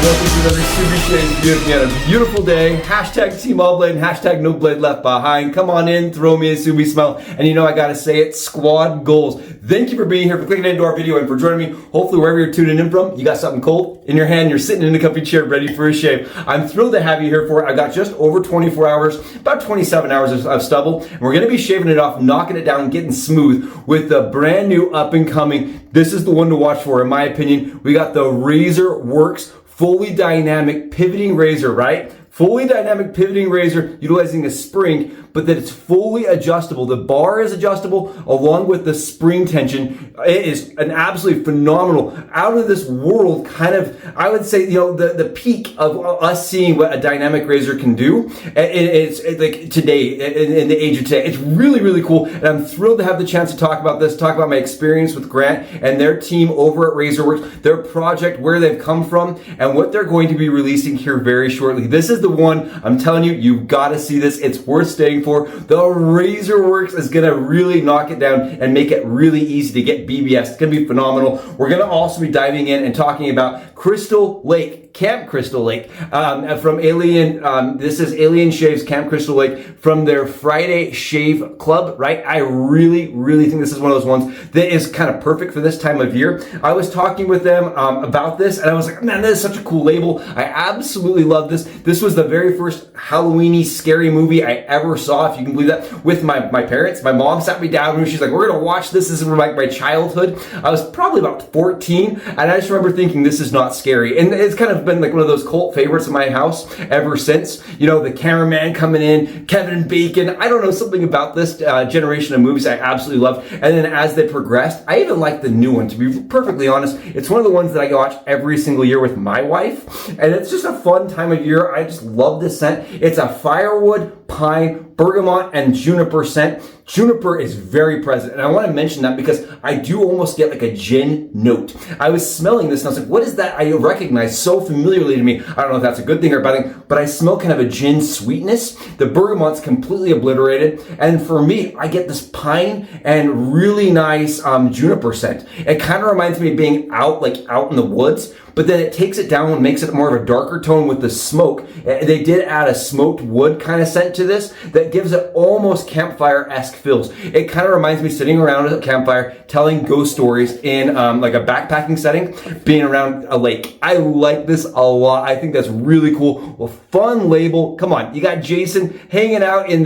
welcome to another super shade video. We had a beautiful day. Hashtag TEAMALLBLADE and hashtag NOBLADELEFTBEHInd. Come on in, throw me a Subi smell. And you know I gotta say it, squad goals. Thank you for being here, for clicking into our video, and for joining me. Hopefully wherever you're tuning in from, you got something cold in your hand, you're sitting in a comfy chair ready for a shave. I'm thrilled to have you here for it. I got just over 24 hours, about 27 hours of stubble, and we're gonna be shaving it off, knocking it down, getting smooth with the brand new up and coming. This is the one to watch for, in my opinion. We got the Razor Works fully dynamic pivoting razor, right? Fully dynamic pivoting razor utilizing a spring, but that it's fully adjustable. The bar is adjustable along with the spring tension. It is an absolutely phenomenal, out of this world kind of, I would say, you know, the peak of us seeing what a dynamic razor can do. It's like today, in the age of today. It's really, really cool. And I'm thrilled to have the chance to talk about this, talk about my experience with Grant and their team over at RazorWorks, their project, where they've come from, and what they're going to be releasing here very shortly. This is the one, I'm telling you, you've got to see this. It's worth staying for. The RazorWorks is going to really knock it down and make it really easy to get BBS. It's going to be phenomenal. We're going to also be diving in and talking about Crystal Lake, Camp Crystal Lake, from Alien. This is Alien Shaves Camp Crystal Lake from their Friday Shave Club, right? I really, really think this is one of those ones that is kind of perfect for this time of year. I was talking with them about this, and I was like, man, this is such a cool label. I absolutely love this. This was the very first Halloween-y scary movie I ever saw, if you can believe that, with my parents. My mom sat me down and she's like, we're gonna watch this. This is from my childhood. I was probably about 14, and I just remember thinking, this is not scary. And it's kind of been like one of those cult favorites in my house ever since. You know, the cameraman coming in, Kevin Bacon. I don't know, something about this generation of movies I absolutely love. And then as they progressed, I even like the new one, to be perfectly honest. It's one of the ones that I watch every single year with my wife, and it's just a fun time of year. I just love this scent. It's a firewood, pine, bergamot, and juniper scent. Juniper is very present, and I want to mention that because I do almost get like a gin note. I was smelling this and I was like, what is that I recognize so familiarly to me? I don't know if that's a good thing or a bad thing, but I smell kind of a gin sweetness. The bergamot's completely obliterated, and for me, I get this pine and really nice juniper scent. It kind of reminds me of being out in the woods, but then it takes it down and makes it more of a darker tone with the smoke. They did add a smoked wood kind of scent to this that gives it almost campfire-esque feels. It kind of reminds me sitting around at a campfire telling ghost stories in like a backpacking setting, being around a lake. I like this a lot. I think that's really cool. Well, fun label. Come on, you got Jason hanging out in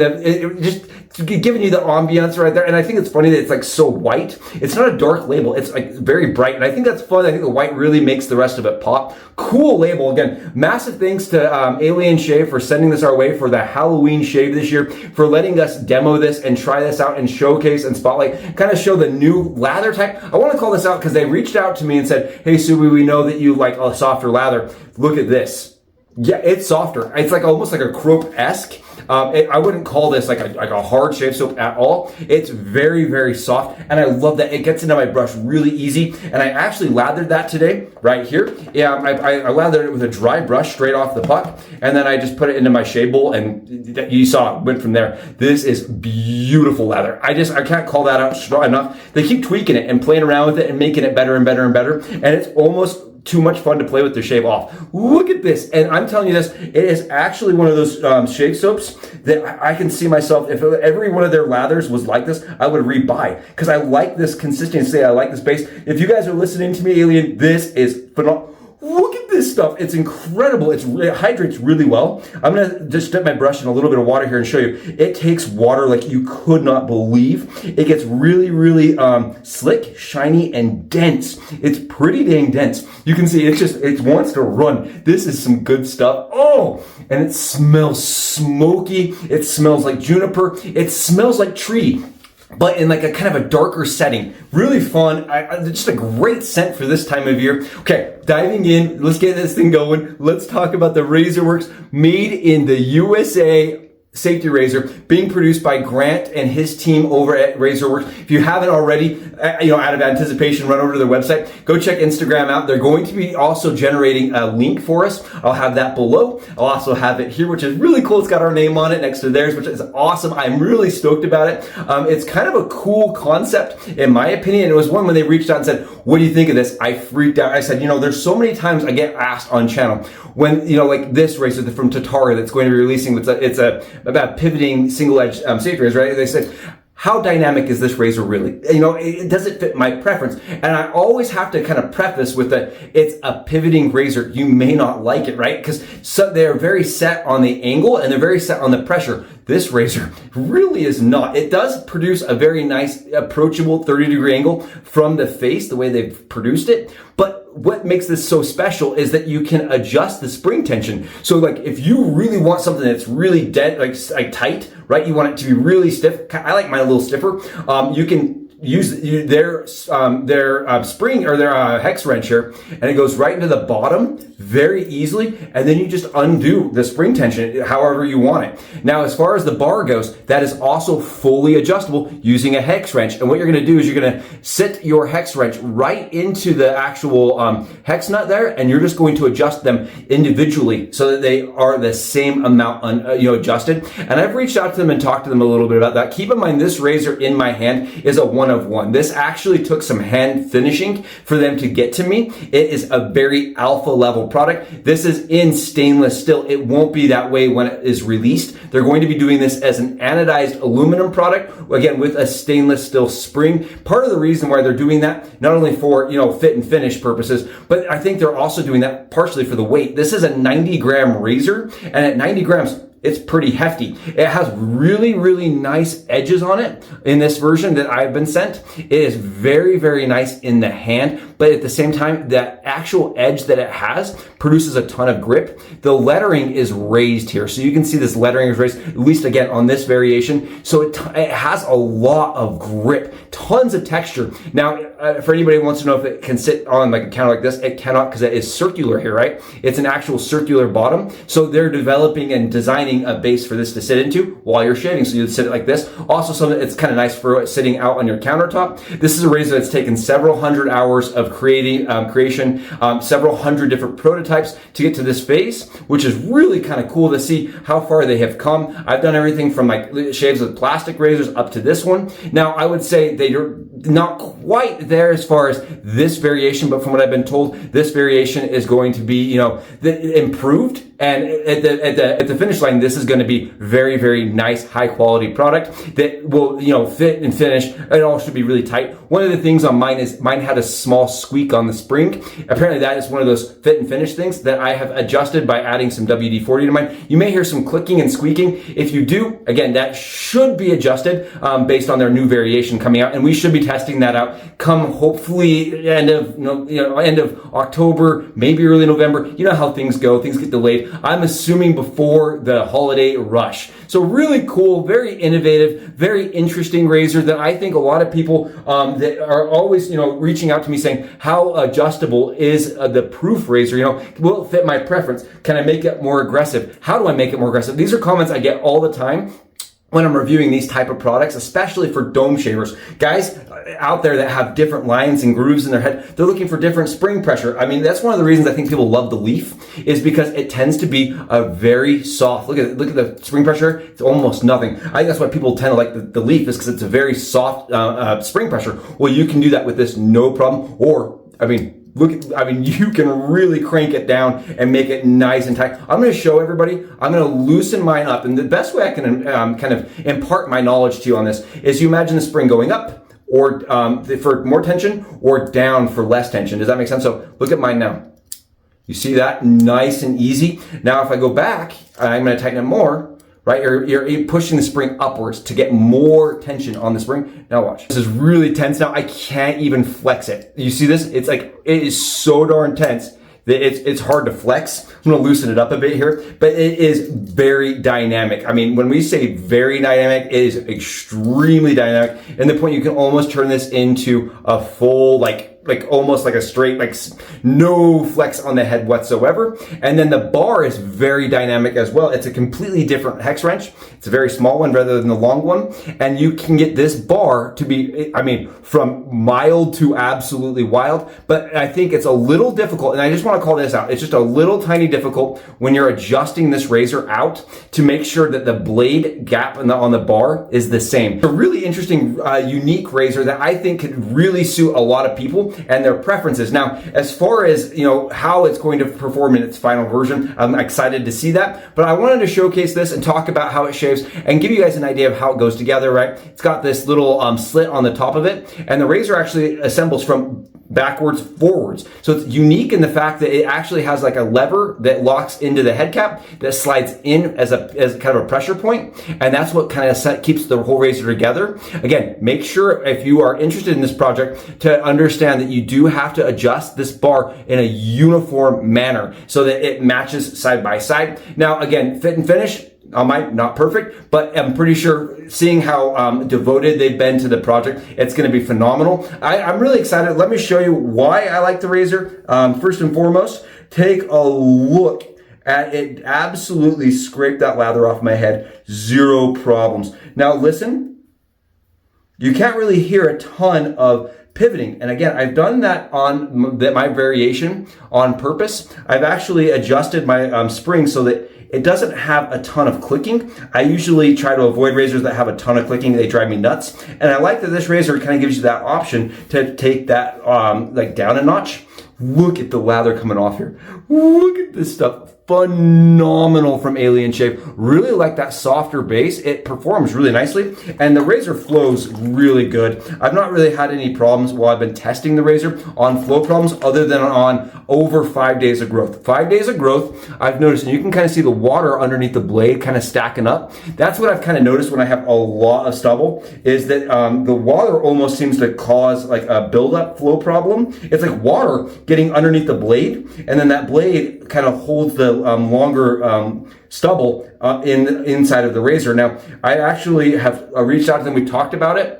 just giving you the ambiance right there. And I think it's funny that it's like so white. It's not a dark label. It's like very bright. And I think that's fun. I think the white really makes the rest of it pop. Cool label. Again, massive thanks to Alien Shave for sending this our way for the Halloween shave this year, for letting us demo this and try this out and showcase and spotlight, kind of show the new lather type. I want to call this out because they reached out to me and said, hey, Subi, we know that you like a softer lather. Look at this. Yeah, it's softer. It's like almost like a Creme-esque. I wouldn't call this like a hard shave soap at all. It's very, very soft, and I love that it gets into my brush really easy. And I actually lathered that today right here. Yeah, I lathered it with a dry brush straight off the puck, and then I just put it into my shave bowl, and you saw it went from there. This is beautiful lather. I can't call that out strong enough. They keep tweaking it and playing around with it and making it better and better and better, and it's almost too much fun to play with to shave off. Look at this. And I'm telling you this, it is actually one of those shave soaps that I can see myself, if every one of their lathers was like this, I would rebuy, because I like this consistency. I like this base. If you guys are listening to me, Alien, this is phenomenal. Look at this stuff. It's incredible. It hydrates really well. I'm going to just dip my brush in a little bit of water here and show you. It takes water like you could not believe. It gets really, really slick, shiny, and dense. It's pretty dang dense. You can see it wants to run. This is some good stuff. Oh, and it smells smoky. It smells like juniper. It smells like tree, but in like a kind of a darker setting. Really fun. Just a great scent for this time of year. Okay, diving in, let's get this thing going. Let's talk about the RazorWorks made in the USA safety razor, being produced by Grant and his team over at RazorWorks. If you haven't already, out of anticipation, run over to their website. Go check Instagram out. They're going to be also generating a link for us. I'll have that below. I'll also have it here, which is really cool. It's got our name on it next to theirs, which is awesome. I'm really stoked about it. It's kind of a cool concept, in my opinion. It was one when they reached out and said, what do you think of this? I freaked out. I said, you know, there's so many times I get asked on channel when, you know, like this razor from Tatara that's going to be releasing, it's about pivoting single edge safety razor, right? They said, how dynamic is this razor really? You know, does it fit my preference? And I always have to kind of preface with that it's a pivoting razor. You may not like it, right? Because they're very set on the angle and they're very set on the pressure. This razor really is not. It does produce a very nice approachable 30-degree angle from the face, the way they've produced it. But what makes this so special is that you can adjust the spring tension. So like if you really want something that's really dead, like tight, right? You want it to be really stiff. I like mine a little stiffer. You can use their spring or their hex wrench here, and it goes right into the bottom very easily, and then you just undo the spring tension however you want it. Now, as far as the bar goes, that is also fully adjustable using a hex wrench. And what you're going to do is you're going to sit your hex wrench right into the actual hex nut there, and you're just going to adjust them individually so that they are the same amount adjusted. And I've reached out to them and talked to them a little bit about that. Keep in mind, this razor in my hand is a 1-of-1. This actually took some hand finishing for them to get to me. It is a very alpha level product. This is in stainless steel. It won't be that way when it is released. They're going to be doing this as an anodized aluminum product, again, with a stainless steel spring. Part of the reason why they're doing that, not only for, fit and finish purposes, but I think they're also doing that partially for the weight. This is a 90-gram razor, and at 90 grams, it's pretty hefty. It has really, really nice edges on it in this version that I've been sent. It is very, very nice in the hand, but at the same time, that actual edge that it has produces a ton of grip. The lettering is raised here. So you can see this lettering is raised, at least again on this variation. So it has a lot of grip, tons of texture. Now, for anybody who wants to know if it can sit on like a counter like this, it cannot, because it is circular here, right? It's an actual circular bottom. So they're developing and designing a base for this to sit into while you're shaving. So you'd sit it like this. Also, something that's kind of nice for sitting out on your countertop. This is a razor that's taken several hundred hours of creation, several hundred different prototypes to get to this face, which is really kind of cool to see how far they have come. I've done everything from like shaves with plastic razors up to this one. Now, I would say they're not quite there as far as this variation, but from what I've been told, this variation is going to be, improved. And at the finish line, this is going to be very, very nice, high quality product that will, fit and finish. It all should be really tight. One of the things on mine is mine had a small squeak on the spring. Apparently that is one of those fit and finish things that I have adjusted by adding some WD-40 to mine. You may hear some clicking and squeaking. If you do, again, that should be adjusted based on their new variation coming out. And we should be testing that out come hopefully end of October, maybe early November. You know how things go. Things get delayed. I'm assuming before the holiday rush. So really cool, very innovative, very interesting razor that I think a lot of people that are always, reaching out to me saying, how adjustable is the proof razor? Will it fit my preference? Can I make it more aggressive? How do I make it more aggressive? These are comments I get all the time when I'm reviewing these type of products, especially for dome shavers. Guys out there that have different lines and grooves in their head, they're looking for different spring pressure. I mean, that's one of the reasons I think people love the Leaf, is because it tends to be a very soft, look at the spring pressure, it's almost nothing. I think that's why people tend to like the Leaf, is because it's a very soft spring pressure. Well, you can do that with this, no problem. You can really crank it down and make it nice and tight. I'm going to show everybody. I'm going to loosen mine up. And the best way I can kind of impart my knowledge to you on this is you imagine the spring going up or for more tension or down for less tension. Does that make sense? So look at mine now. You see that? Nice and easy. Now, if I go back, I'm going to tighten it more. Right, you're pushing the spring upwards to get more tension on the spring. Now watch. This is really tense now. I can't even flex it. You see this? It's like, it is so darn tense that it's hard to flex. I'm gonna loosen it up a bit here, but it is very dynamic. I mean, when we say very dynamic, it is extremely dynamic. And the point you can almost turn this into a full, like almost like a straight, like no flex on the head whatsoever. And then the bar is very dynamic as well. It's a completely different hex wrench. It's a very small one rather than the long one. And you can get this bar to be, from mild to absolutely wild. But I think it's a little difficult, and I just want to call this out. It's just a little tiny difficult when you're adjusting this razor out to make sure that the blade gap on the bar is the same. It's a really interesting, unique razor that I think could really suit a lot of people people and their preferences. Now, as far as, you know, how it's going to perform in its final version, I'm excited to see that, but I wanted to showcase this and talk about how it shaves and give you guys an idea of how it goes together, right? It's got this little slit on the top of it, and the razor actually assembles from backwards forwards. So it's unique in the fact that it actually has like a lever that locks into the head cap that slides in as kind of a pressure point, and that's what kind of keeps the whole razor together. Again, make sure if you are interested in this project to understand that you do have to adjust this bar in a uniform manner so that it matches side by side. Now, again, fit and finish, not perfect, but I'm pretty sure seeing how devoted they've been to the project, it's going to be phenomenal. I'm really excited. Let me show you why I like the razor. First and foremost, take a look at it. Absolutely scraped that lather off my head. Zero problems. Now listen, you can't really hear a ton of pivoting. And again, I've done that on my variation on purpose. I've actually adjusted my spring so that it doesn't have a ton of clicking. I usually try to avoid razors that have a ton of clicking. They drive me nuts. And I like that this razor kind of gives you that option to take that like down a notch. Look at the lather coming off here. Look at this stuff. Phenomenal from Alien Shave. Really like that softer base. It performs really nicely, and the razor flows really good. I've not really had any problems while I've been testing the razor on flow problems other than on over 5 days of growth. 5 days of growth, I've noticed, and you can kind of see the water underneath the blade kind of stacking up. That's what I've kind of noticed when I have a lot of stubble, is that the water almost seems to cause like a buildup flow problem. It's like water getting underneath the blade, and then that blade kind of holds the longer stubble inside of the razor. Now, I actually have reached out to them. We talked about it.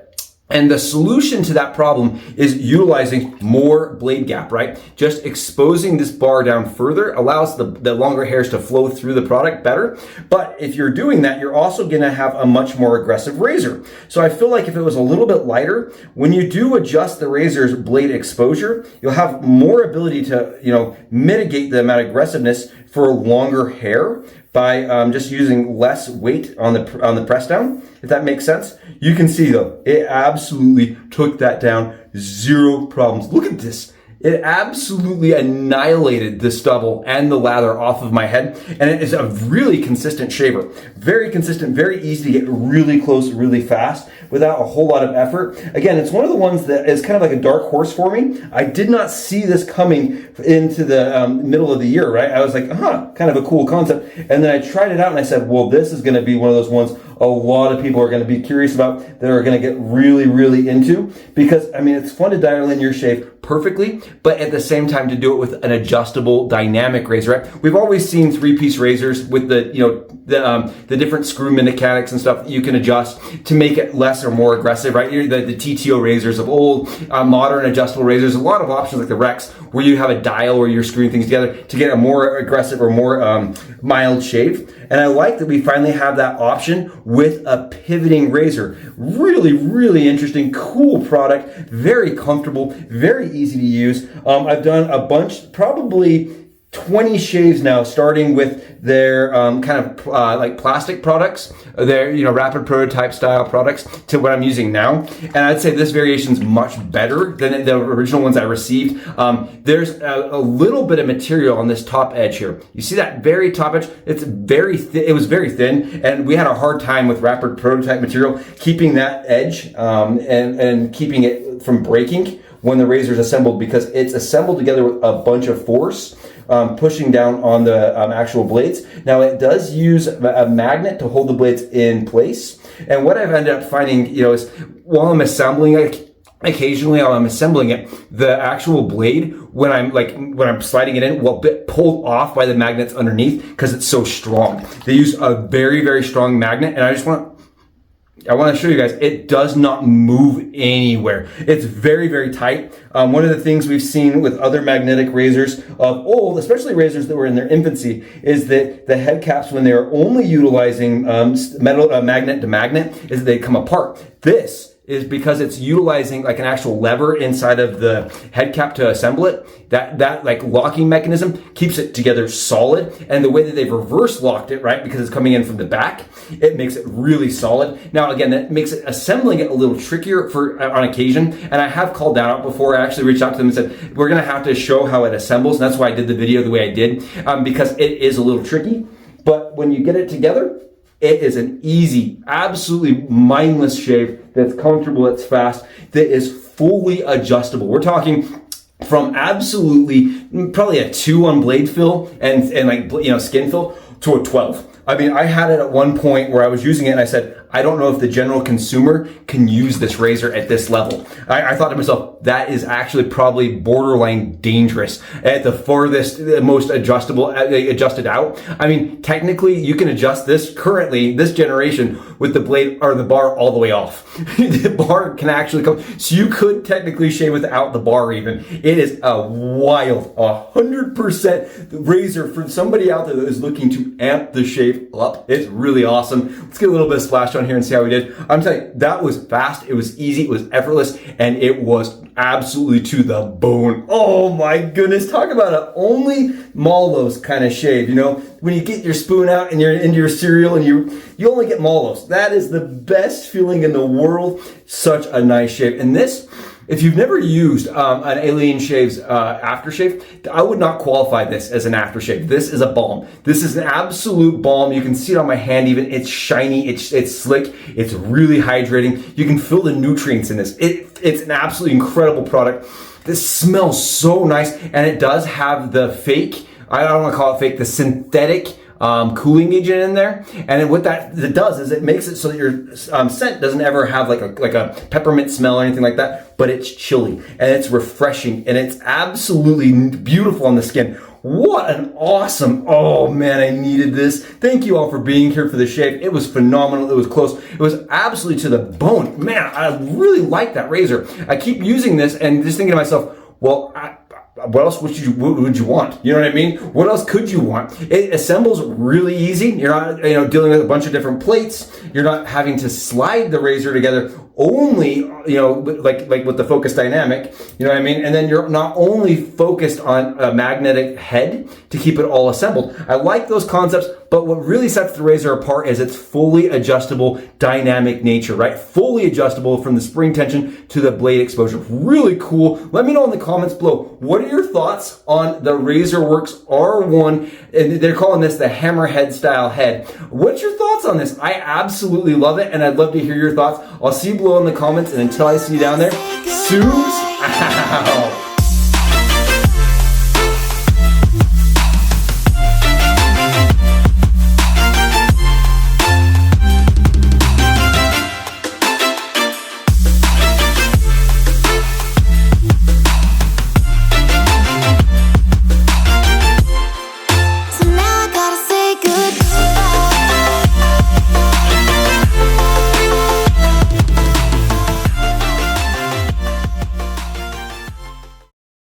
And the solution to that problem is utilizing more blade gap, right? Just exposing this bar down further allows the longer hairs to flow through the product better. But if you're doing that, you're also gonna have a much more aggressive razor. So I feel like if it was a little bit lighter, when you do adjust the razor's blade exposure, you'll have more ability to, you know, mitigate the amount of aggressiveness for longer hair by just using less weight on the press down, if that makes sense. You can see though, it absolutely took that down, zero problems. Look at this. It absolutely annihilated the stubble and the lather off of my head, and it is a really consistent shaver. Very consistent, very easy to get really close really fast without a whole lot of effort. Again, it's one of the ones that is kind of like a dark horse for me. I did not see this coming into the middle of the year, right? I was like, kind of a cool concept. And then I tried it out and I said, well, this is gonna be one of those ones a lot of people are gonna be curious about, that are gonna get really, really into, because, I mean, it's fun to dial in your shave perfectly, but at the same time to do it with an adjustable dynamic razor, right? We've always seen 3-piece razors with the, you know, the different screw mechanics and stuff that you can adjust to make it less or more aggressive, right? The TTO razors of old, modern adjustable razors, a lot of options like the Rex, where you have a dial where you're screwing things together to get a more aggressive or more mild shave. And I like that we finally have that option with a pivoting razor. Really, really interesting, cool product, very comfortable, very easy to use. I've done a bunch, probably 20 shaves now, starting with their kind of like plastic products, their, you know, rapid prototype style products, to what I'm using now. And I'd say this variation is much better than the original ones I received. There's a little bit of material on this top edge here. You see that very top edge? It's very thin. It was very thin, and we had a hard time with rapid prototype material keeping that edge and keeping it from breaking when the razor is assembled, because it's assembled together with a bunch of force pushing down on the actual blades. Now, it does use a magnet to hold the blades in place. And what I've ended up finding, you know, is while I'm assembling it, occasionally while I'm assembling it, the actual blade, when I'm sliding it in, will get pulled off by the magnets underneath because it's so strong. They use a very, very strong magnet, and I want to show you guys, it does not move anywhere. It's very, very tight. One of the things we've seen with other magnetic razors of old, especially razors that were in their infancy, is that the head caps, when they are only utilizing magnet to magnet, is that they come apart. This is because it's utilizing like an actual lever inside of the head cap to assemble it. That like locking mechanism keeps it together solid. And the way that they've reverse locked it, right, because it's coming in from the back, it makes it really solid. Now, again, that makes it assembling it a little trickier for on occasion. And I have called that out before. I actually reached out to them and said, we're going to have to show how it assembles. And that's why I did the video the way I did, because it is a little tricky. But when you get it together, it is an easy, absolutely mindless shave that's comfortable, that's fast, that is fully adjustable. We're talking from absolutely probably a 2 on blade fill and like, you know, skin fill to a 12. I mean, I had it at one point where I was using it and I said, I don't know if the general consumer can use this razor at this level. I thought to myself, that is actually probably borderline dangerous at the farthest, the most adjusted out. I mean, technically you can adjust this currently, this generation, with the blade or the bar all the way off. The bar can actually come, so you could technically shave without the bar even. It is a wild, 100% razor for somebody out there that is looking to amp the shave up. It's really awesome. Let's get a little bit of splash on here and see how we did. I'm telling you, that was fast, it was easy, it was effortless, and it was absolutely to the bone. Oh my goodness, talk about an only Mallows kind of shave. You know, when you get your spoon out and you're into your cereal and you only get Mallows. That is the best feeling in the world. Such a nice shave. And this, if you've never used an Alien Shaves aftershave, I would not qualify this as an aftershave. This is a balm. This is an absolute balm. You can see it on my hand even. It's shiny, it's slick, it's really hydrating. You can feel the nutrients in this. It's an absolutely incredible product. This smells so nice, and it does have the fake, I don't want to call it fake, the synthetic cooling agent in there. And what that does is it makes it so that your scent doesn't ever have like a peppermint smell or anything like that, but it's chilly and it's refreshing and it's absolutely beautiful on the skin. What an awesome, oh man, I needed this. Thank you all for being here for the shave. It was phenomenal, it was close. It was absolutely to the bone. Man, I really like that razor. I keep using this and just thinking to myself, well, what else would you want? You know what I mean? What else could you want? It assembles really easy. You're not, you know, dealing with a bunch of different plates. You're not having to slide the razor together only, you know, like with the focus dynamic, you know what I mean? And then you're not only focused on a magnetic head to keep it all assembled. I like those concepts, but what really sets the razor apart is its fully adjustable dynamic nature, right? Fully adjustable from the spring tension to the blade exposure. Really cool. Let me know in the comments below, what are your thoughts on the RazorWorks R1? And they're calling this the hammerhead style head. What's your thoughts on this? I absolutely love it, and I'd love to hear your thoughts. I'll see you below in the comments, and until I see you down there, Suze out.